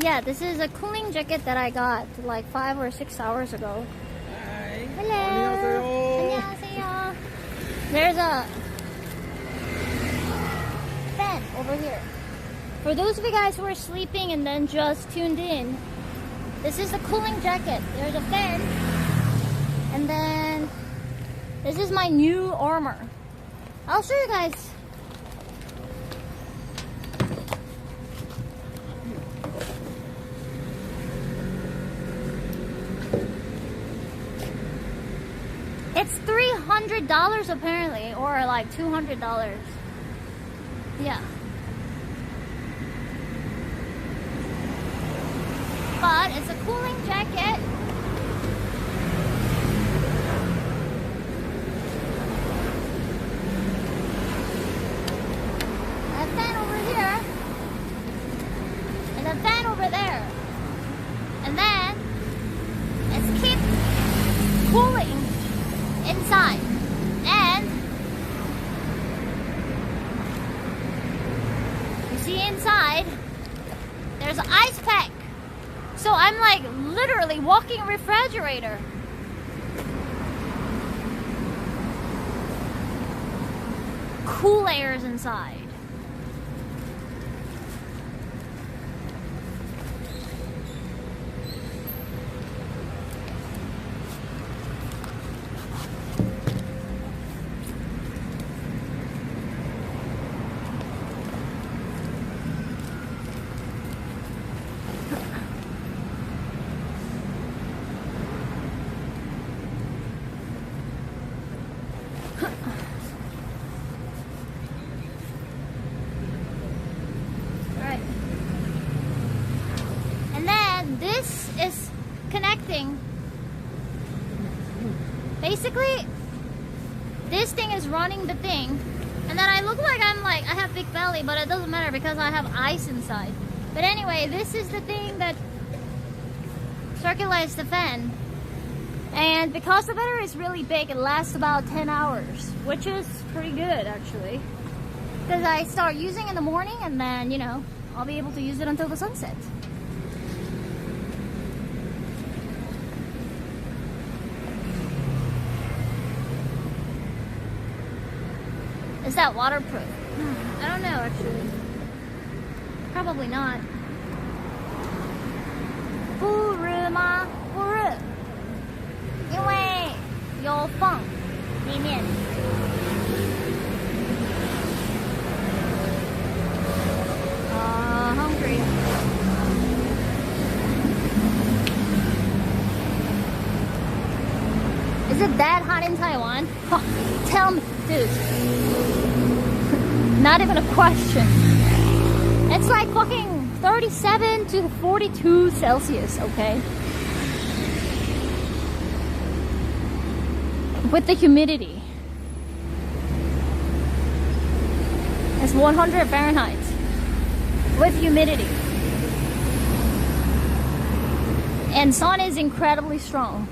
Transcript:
Yeah, this is a cooling jacket that I got like 5 or 6 hours ago. Hi. Hello. 안녕하세요. There's a fan over here. For those of you guys who are sleeping and then just tuned in, this is the cooling jacket. There's a fan. And then this is my new armor. I'll show you guys. It's $300 apparently, or like $200. Yeah. But it's a cooling jacket. A fan over here. And a fan over there. And then it's keep cooling inside. And you see inside there's an ice pack. So I'm like literally walking a refrigerator. Cool airs inside. This is connecting. Basically, this thing is running the thing, and then I look like I have big belly, but it doesn't matter because I have ice inside. But anyway, this is the thing that circulates the fan, and because the battery is really big, it lasts about 10 hours, which is pretty good actually. Because I start using in the morning, and then I'll be able to use it until the sunset. Is that waterproof? I don't know actually. Probably not. 不热吗？不热，因为有风里面。Hungry. Is it that hot in Taiwan? Tell me, dude. Not even a question. It's like fucking 37 to 42 Celsius, okay? With the humidity. It's 100 Fahrenheit. With humidity. And sun is incredibly strong.